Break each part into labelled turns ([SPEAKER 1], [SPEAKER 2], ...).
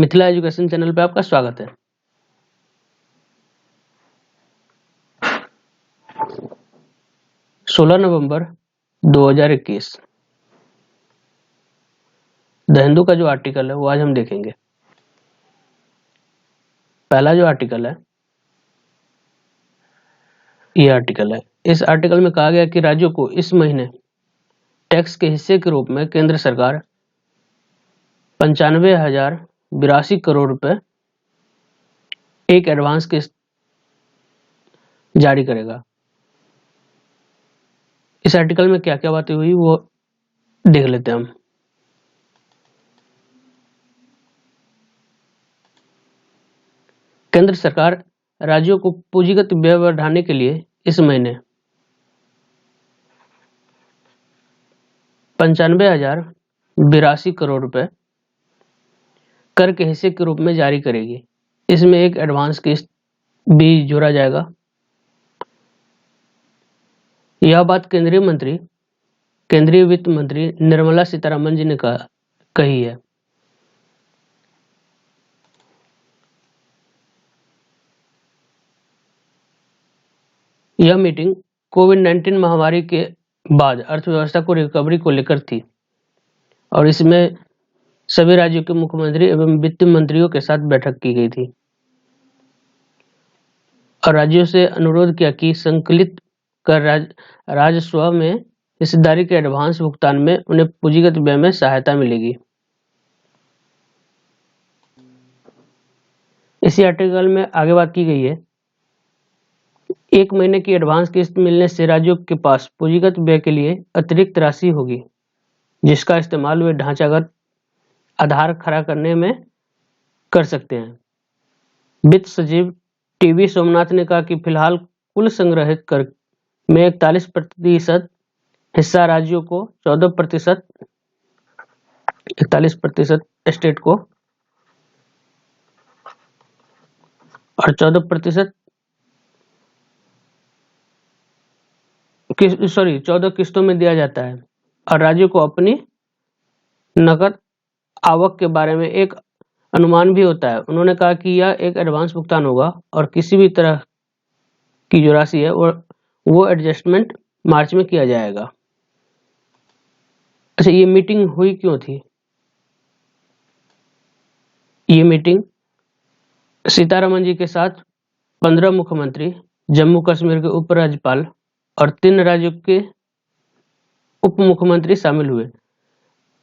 [SPEAKER 1] Mithila education channel पे आपका स्वागत है। सोलह नवंबर 2021 द हिंदू का जो आर्टिकल है वो आज हम देखेंगे। पहला जो आर्टिकल है ये आर्टिकल है। इस आर्टिकल में कहा गया कि राज्यों को इस महीने टैक्स के हिस्से के रूप में केंद्र सरकार 95,082 करोड़ रुपए एक एडवांस किस्त जारी करेगा। इस आर्टिकल में क्या क्या बातें हुई वो देख लेते हैं हम। केंद्र सरकार राज्यों को पूंजीगत व्यय बढ़ाने के लिए इस महीने 95,082 करोड़ रुपए कर के हिस्से के रूप में जारी करेगी। इसमें एक एडवांस किस्त भी जोड़ा जाएगा। यह बात केंद्रीय वित्त मंत्री निर्मला सीतारमण जी ने कही है। यह मीटिंग कोविड-19 महामारी के बाद अर्थव्यवस्था को रिकवरी को लेकर थी और इसमें सभी राज्यों के मुख्यमंत्री एवं वित्त मंत्रियों के साथ बैठक की गई थी और राज्यों से अनुरोध किया कि संकलित कर राजस्व में हिस्सेदारी के एडवांस भुगतान में उन्हें पूंजीगत व्यय में सहायता मिलेगी। इसी आर्टिकल में आगे बात की गई है, एक महीने की एडवांस किस्त मिलने से राज्यों के पास पूंजीगत व्यय के लिए अतिरिक्त राशि होगी जिसका इस्तेमाल वे ढांचागत आधार खड़ा करने में कर सकते हैं। वित्त सचिव टीवी सोमनाथ ने कहा कि फिलहाल कुल संग्रहित कर में 41% हिस्सा राज्यों को, 41% स्टेट को और 14 किस्तों में दिया जाता है और राज्यों को अपनी नकद आवक के बारे में एक अनुमान भी होता है। उन्होंने कहा कि यह एक एडवांस भुगतान होगा और किसी भी तरह की जो राशि है वो एडजस्टमेंट मार्च में किया जाएगा। अच्छा, ये मीटिंग हुई क्यों थी? ये मीटिंग सीतारमण जी के साथ 15 मुख्यमंत्री, जम्मू कश्मीर के उपराज्यपाल और 3 राज्यों के उप मुख्यमंत्री शामिल हुए।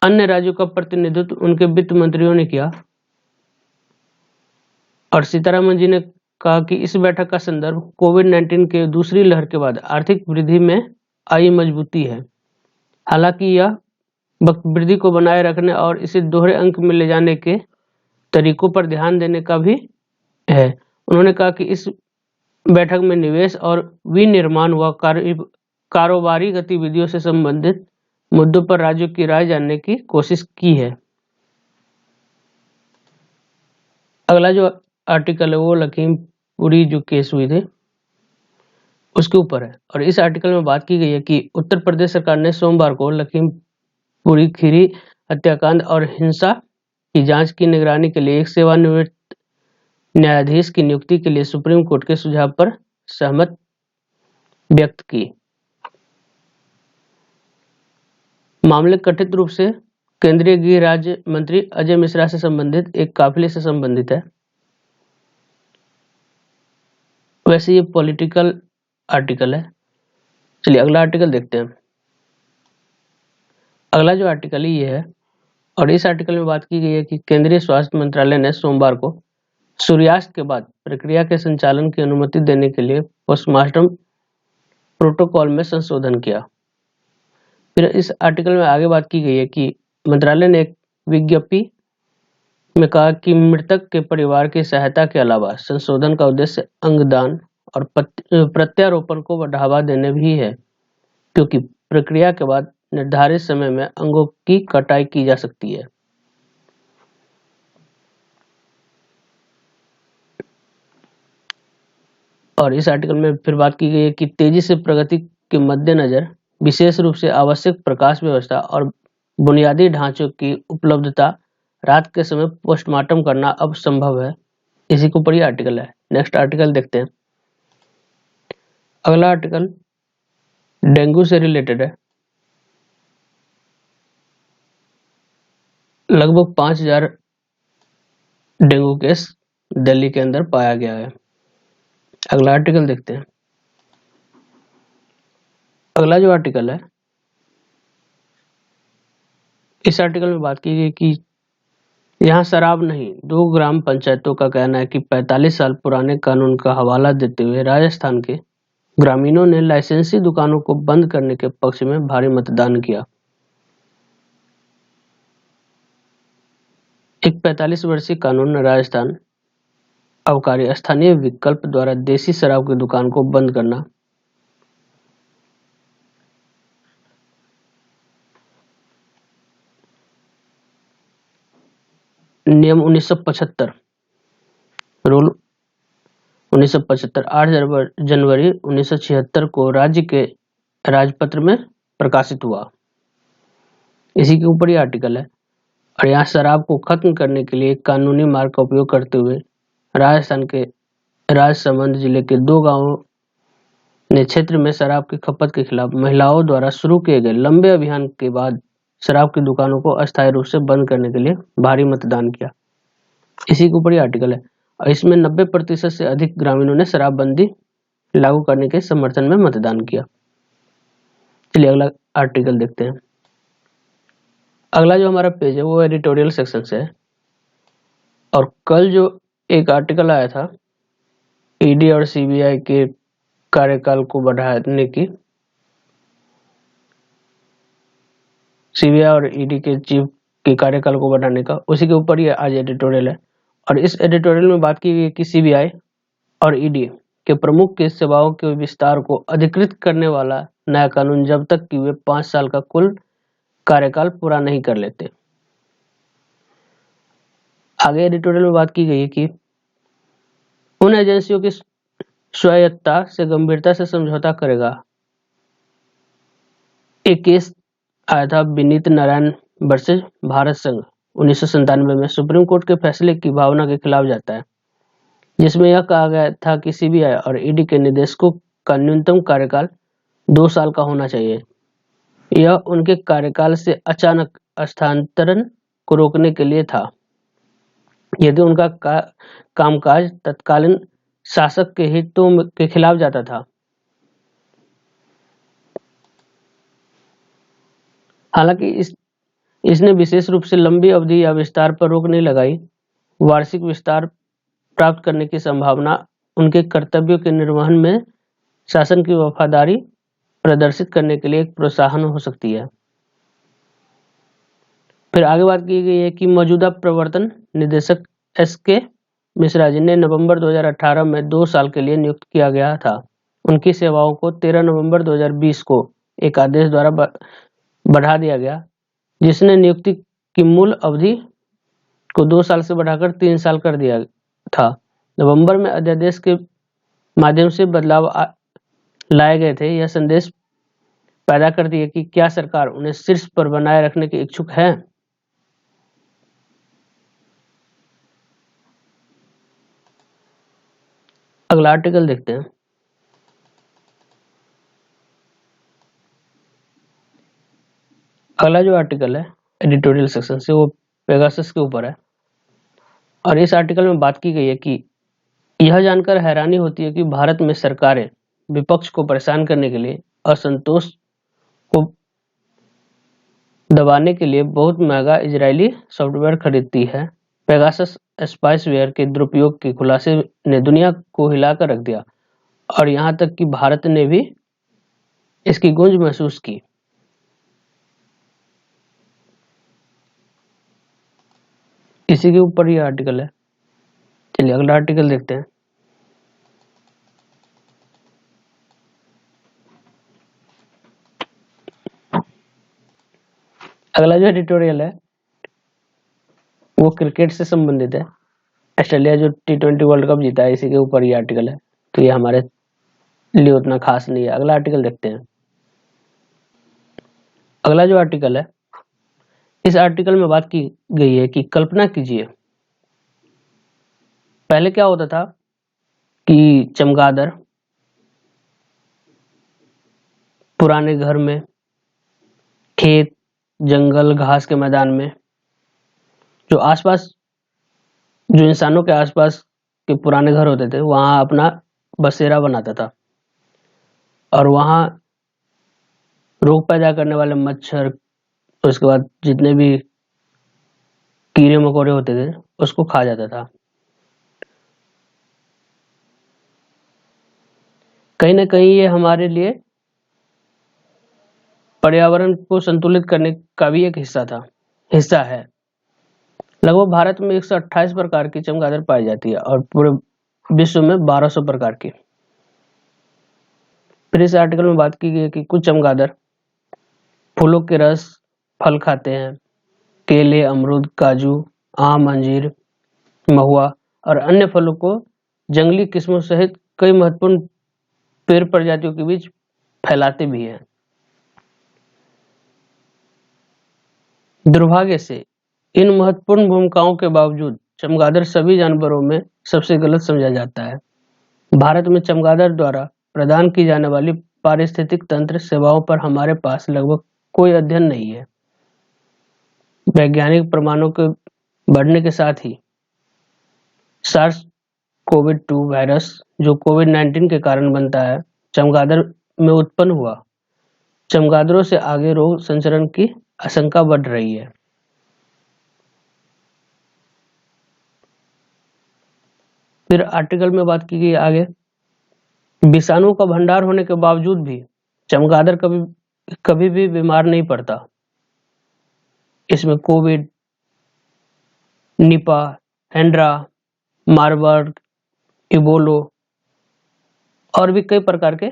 [SPEAKER 1] अन्य राज्यों का प्रतिनिधित्व उनके वित्त मंत्रियों ने किया और सीतारमण जी ने कहा कि इस बैठक का संदर्भ कोविड-19 के दूसरी लहर के बाद आर्थिक वृद्धि में आई मजबूती है। हालांकि यह वृद्धि को बनाए रखने और इसे दोहरे अंक में ले जाने के तरीकों पर ध्यान देने का भी है। उन्होंने कहा कि इस बैठक में निवेश और विनिर्माण व कारोबारी गतिविधियों से संबंधित मुद्दों पर राज्यों की राय जानने की कोशिश की है। अगला जो आर्टिकल है वो लखीमपुरी जो केस हुए थे उसके ऊपर है और इस आर्टिकल में बात की गई है कि उत्तर प्रदेश सरकार ने सोमवार को लखीमपुरी खीरी हत्याकांड और हिंसा की जांच की निगरानी के लिए एक सेवानिवृत्त न्यायाधीश की नियुक्ति के लिए सुप्रीम कोर्ट के सुझाव पर सहमत व्यक्त की। मामले कथित रूप से केंद्रीय गृह राज्य मंत्री अजय मिश्रा से संबंधित एक काफिले से संबंधित है। वैसे ये पॉलिटिकल आर्टिकल है। चलिए अगला आर्टिकल देखते हैं। अगला जो आर्टिकल है ये है और इस आर्टिकल में बात की गई है कि केंद्रीय स्वास्थ्य मंत्रालय ने सोमवार को सूर्यास्त के बाद प्रक्रिया के संचालन की अनुमति देने के लिए पोस्टमार्टम प्रोटोकॉल में संशोधन किया। फिर इस आर्टिकल में आगे बात की गई है कि मंत्रालय ने एक विज्ञप्ति में कहा कि मृतक के परिवार की सहायता के अलावा संशोधन का उद्देश्य अंगदान और प्रत्यारोपण को बढ़ावा देने भी है, क्योंकि प्रक्रिया के बाद निर्धारित समय में अंगों की कटाई की जा सकती है। और इस आर्टिकल में फिर बात की गई है कि तेजी से प्रगति के मद्देनजर विशेष रूप से आवश्यक प्रकाश व्यवस्था और बुनियादी ढांचों की उपलब्धता रात के समय पोस्टमार्टम करना अब संभव है। इसी के ऊपर ये आर्टिकल है। नेक्स्ट आर्टिकल देखते हैं। अगला आर्टिकल डेंगू से रिलेटेड है। लगभग 5000 डेंगू केस दिल्ली के अंदर पाया गया है। अगला आर्टिकल देखते हैं। अगला जो आर्टिकल है, इस आर्टिकल में बात की गई कि यहाँ शराब नहीं, 2 ग्राम पंचायतों का कहना है कि 45 साल पुराने कानून का हवाला देते हुए राजस्थान के ग्रामीणों ने लाइसेंसी दुकानों को बंद करने के पक्ष में भारी मतदान किया। एक 45 वर्षीय कानून राजस्थान आबकारी स्थानीय विकल्प द्वारा देसी शराब की दुकान को बंद करना, नियम 1975, रूल 1975 8 जनवरी 1976 को राज्य के राजपत्र में प्रकाशित हुआ। इसी के ऊपर ये आर्टिकल है। और यहाँ शराब को खत्म करने के लिए कानूनी मार्ग का उपयोग करते हुए राजस्थान के राजसमंद जिले के 2 गांवों ने क्षेत्र में शराब की खपत के खिलाफ महिलाओं द्वारा शुरू किए गए लंबे अभियान के बाद शराब की दुकानों को अस्थायी रूप से बंद करने के लिए भारी मतदान किया। इसी के ऊपर ये आर्टिकल है। और इसमें 90% से अधिक ग्रामीणों ने शराबबंदी लागू करने के समर्थन में मतदान किया। चलिए अगला आर्टिकल देखते हैं। अगला जो हमारा पेज है वो एडिटोरियल सेक्शन से है। और कल जो एक आर्टिकल आया था ईडी और सीबीआई के कार्यकाल को बढ़ाने की, सीबीआई और ईडी के चीफ के कार्यकाल को बढ़ाने का, उसी के ऊपर ये आज एडिटोरियल है। और इस एडिटोरियल में बात की गई कि सीबीआई और ईडी के प्रमुख की सेवाओं के विस्तार को अधिकृत करने वाला नया कानून जब तक कि वे 5 साल का कुल कार्यकाल पूरा नहीं कर लेते। आगे एडिटोरियल में बात की गई है कि उन एजेंसियों की स्वायत्तता से गंभीरता से समझौता करेगा। एक केस आया था विनीत नारायण वर्सेज भारत संघ 1997 में सुप्रीम कोर्ट के फैसले की भावना के खिलाफ जाता है, जिसमें यह कहा गया था कि सीबीआई और ईडी के निदेशकों का न्यूनतम कार्यकाल 2 साल का होना चाहिए। यह उनके कार्यकाल से अचानक स्थानांतरण को रोकने के लिए था यदि उनका कामकाज तत्कालीन शासक के हितों के खिलाफ जाता था। हालांकि इसने विशेष रूप से लंबी अवधि या विस्तार पर रोक नहीं लगाई। वार्षिक विस्तार प्राप्त करने की संभावना उनके कर्तव्यों के निर्वहन में शासन की वफादारी प्रदर्शित करने के लिए एक प्रोत्साहन हो सकती है। फिर आगे बात की गई है कि मौजूदा प्रवर्तन निदेशक एसके मिश्रा, जिन्हें नवंबर 2018 में 2 साल के लिए नियुक्त किया गया था, उनकी सेवाओं को 13 नवंबर 2020 को एक आदेश द्वारा बढ़ा दिया गया, जिसने नियुक्ति की मूल अवधि को 2 साल से बढ़ाकर 3 साल कर दिया था। नवंबर में अध्यादेश के माध्यम से बदलाव लाए गए थे। यह संदेश पैदा कर दिया कि क्या सरकार उन्हें शीर्ष पर बनाए रखने के इच्छुक है। अगला आर्टिकल देखते हैं। अगला जो आर्टिकल है एडिटोरियल सेक्शन से वो पेगासस के ऊपर है। और इस आर्टिकल में बात की गई है कि यह जानकर हैरानी होती है कि भारत में सरकारें विपक्ष को परेशान करने के लिए असंतोष को दबाने के लिए बहुत महंगा इजरायली सॉफ्टवेयर खरीदती है। पेगासस स्पाइसवेयर के दुरुपयोग के खुलासे ने दुनिया को हिलाकर रख दिया और यहाँ तक कि भारत ने भी इसकी गूंज महसूस की। इसी के ऊपर ये आर्टिकल है। चलिए अगला आर्टिकल देखते हैं। अगला जो एडिटोरियल है वो क्रिकेट से संबंधित है। ऑस्ट्रेलिया जो T20 वर्ल्ड कप जीता है, इसी के ऊपर ये आर्टिकल है, तो ये हमारे लिए उतना खास नहीं है। अगला आर्टिकल देखते हैं। अगला जो आर्टिकल है इस आर्टिकल में बात की गई है कि कल्पना कीजिए, पहले क्या होता था कि चमगादड़ पुराने घर में, खेत, जंगल, घास के मैदान में, जो आसपास, जो इंसानों के आसपास के पुराने घर होते थे, वहां अपना बसेरा बनाता था और वहां रोग पैदा करने वाले मच्छर, उसके बाद जितने भी कीड़े मकोड़े होते थे उसको खा जाता था। कहीं ना कहीं ये हमारे लिए पर्यावरण को संतुलित करने का भी एक हिस्सा है। लगभग भारत में 128 प्रकार की चमगादड़ पाई जाती है और पूरे विश्व में 1200 प्रकार की। फिर इस आर्टिकल में बात की गई है कि कुछ चमगादड़ फूलों के रस, फल खाते हैं। केले, अमरूद, काजू, आम, अंजीर, महुआ और अन्य फलों को जंगली किस्मों सहित कई महत्वपूर्ण पेड़ प्रजातियों के बीच फैलाते भी हैं। दुर्भाग्य से इन महत्वपूर्ण भूमिकाओं के बावजूद चमगादड़ सभी जानवरों में सबसे गलत समझा जाता है। भारत में चमगादड़ द्वारा प्रदान की जाने वाली पारिस्थितिक तंत्र सेवाओं पर हमारे पास लगभग कोई अध्ययन नहीं है। वैज्ञानिक प्रमाणों के बढ़ने के साथ ही सार्स कोविड-2 वायरस, जो कोविड-19 के कारण बनता है, चमगादड़ में उत्पन्न हुआ। चमगादड़ों से आगे रोग संचरण की आशंका बढ़ रही है। फिर आर्टिकल में बात की गई आगे, विषाणु का भंडार होने के बावजूद भी चमगादड़ कभी भी बीमार नहीं पड़ता। इसमें कोविड, निपा, हेंड्रा, मारबर्ग, इबोलो और भी कई प्रकार के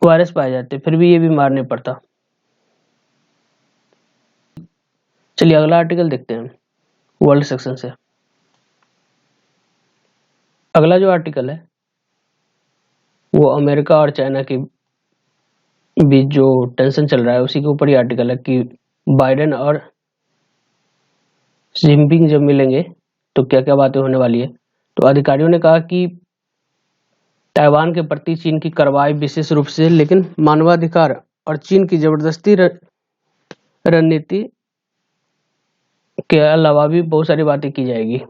[SPEAKER 1] वायरस पाए जाते हैं, फिर भी ये बीमार नहीं पड़ता। चलिए अगला आर्टिकल देखते हैं वर्ल्ड सेक्शन से। अगला जो आर्टिकल है वो अमेरिका और चाइना के बीच जो टेंशन चल रहा है उसी के ऊपर ही आर्टिकल है कि बाइडेन और जिनपिंग जब मिलेंगे तो क्या क्या बातें होने वाली है। तो अधिकारियों ने कहा कि ताइवान के प्रति चीन की कार्रवाई विशेष रूप से, लेकिन मानवाधिकार और चीन की जबरदस्ती रणनीति के अलावा भी बहुत सारी बातें की जाएगी।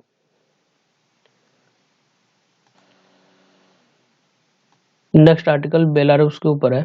[SPEAKER 1] नेक्स्ट आर्टिकल बेलारूस के ऊपर है।